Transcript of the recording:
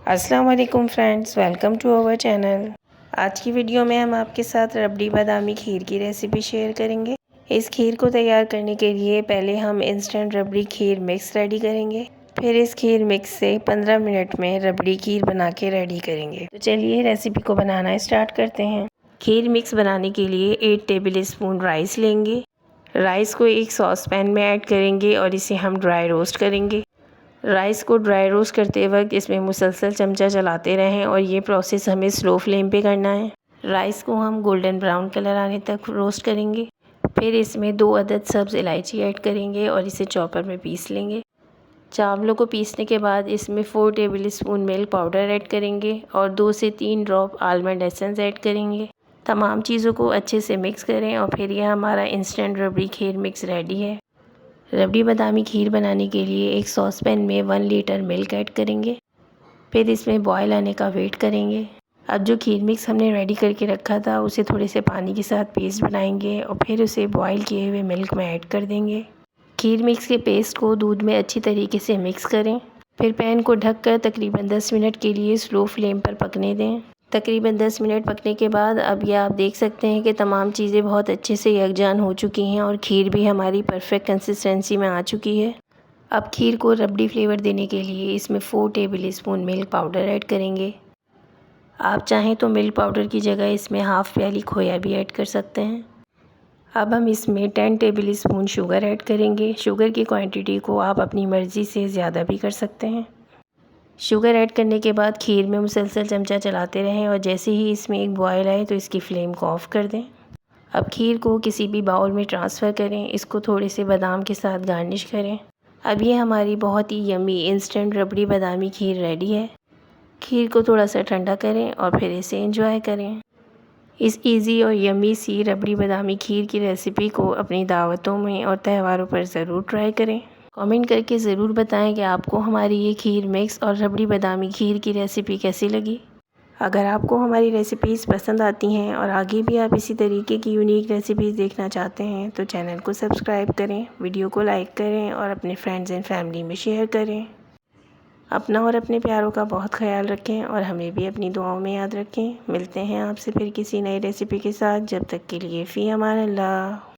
अस्सलाम वालेकुम friends, welcome to our channel. आज की वीडियो में हम आपके साथ रबड़ी बादामी खीर की रेसिपी शेयर करेंगे। इस खीर को तैयार करने के लिए पहले हम इंस्टेंट रबड़ी खीर मिक्स रेडी करेंगे। फिर इस खीर मिक्स से 15 मिनट में रबड़ी खीर बना के रेडी करेंगे। तो चलिए रेसिपी को बनाना स्टार्ट करते हैं। खीर मिक्स बनाने के लिए 8 टेबल स्पून राइस लेंगे। राइस को एक सॉस पैन में ऐड करेंगे और इसे हम ड्राई रोस्ट करेंगे। राइस को ड्राई रोस्ट करते वक्त इसमें मुसलसल चमचा चलाते रहें और ये प्रोसेस हमें स्लो फ्लेम पे करना है। राइस को हम गोल्डन ब्राउन कलर आने तक रोस्ट करेंगे। फिर इसमें 2 अदद सब्ज़ इलायची ऐड करेंगे और इसे चॉपर में पीस लेंगे। चावलों को पीसने के बाद इसमें 4 table spoon milk powder add करेंगे और 2 से 3 ड्रॉप आलमंड एसेंस ऐड करेंगे। तमाम चीज़ों को अच्छे से मिक्स करें और फिर यह हमारा इंस्टेंट रबड़ी खीर मिक्स रेडी है। रबड़ी बादामी खीर बनाने के लिए एक सॉस पैन में 1 लीटर मिल्क ऐड करेंगे। फिर इसमें बॉयल आने का वेट करेंगे। अब जो खीर मिक्स हमने रेडी करके रखा था उसे थोड़े से पानी के साथ पेस्ट बनाएंगे और फिर उसे बॉयल किए हुए मिल्क में ऐड कर देंगे। खीर मिक्स के पेस्ट को दूध में अच्छी तरीके से मिक्स करें। फिर पैन को ढककर तकरीबन 10 मिनट के लिए स्लो फ्लेम पर पकने दें। तकरीबन 10 मिनट पकने के बाद अब ये आप देख सकते हैं कि तमाम चीज़ें बहुत अच्छे से यकजान हो चुकी हैं और खीर भी हमारी परफेक्ट कंसिस्टेंसी में आ चुकी है। अब खीर को रबड़ी फ्लेवर देने के लिए इसमें 4 table spoon milk powder add करेंगे। आप चाहें तो मिल्क पाउडर की जगह इसमें हाफ़ प्याली खोया भी ऐड कर सकते हैं। अब हम इसमें 10 टेबल स्पून शुगर ऐड करेंगे। शुगर की क्वांटिटी को आप अपनी मर्ज़ी से ज़्यादा भी कर सकते हैं। शुगर ऐड करने के बाद खीर में मुसलसल चमचा चलाते रहें और जैसे ही इसमें एक बॉयल आए तो इसकी फ्लेम को ऑफ़ कर दें। अब खीर को किसी भी बाउल में ट्रांसफ़र करें। इसको थोड़े से बादाम के साथ गार्निश करें। अब ये हमारी बहुत ही यम्मी इंस्टेंट रबड़ी बादामी खीर रेडी है। खीर को थोड़ा सा ठंडा करें और फिर इसे एंजॉय करें। इस इजी और यम्मी सी रबड़ी बादामी खीर की रेसिपी को अपनी दावतों में और त्योहारों पर ज़रूर ट्राई करें। कमेंट करके ज़रूर बताएं कि आपको हमारी ये खीर मिक्स और रबड़ी बादामी खीर की रेसिपी कैसी लगी। अगर आपको हमारी रेसिपीज़ पसंद आती हैं और आगे भी आप इसी तरीके की यूनिक रेसिपीज़ देखना चाहते हैं तो चैनल को सब्सक्राइब करें, वीडियो को लाइक करें और अपने फ्रेंड्स एंड फैमिली में शेयर करें। अपना और अपने प्यारों का बहुत ख्याल रखें और हमें भी अपनी दुआओं में याद रखें। मिलते हैं आपसे फिर किसी नई रेसिपी के साथ। जब तक के लिए फ़ी अमान अल्लाह।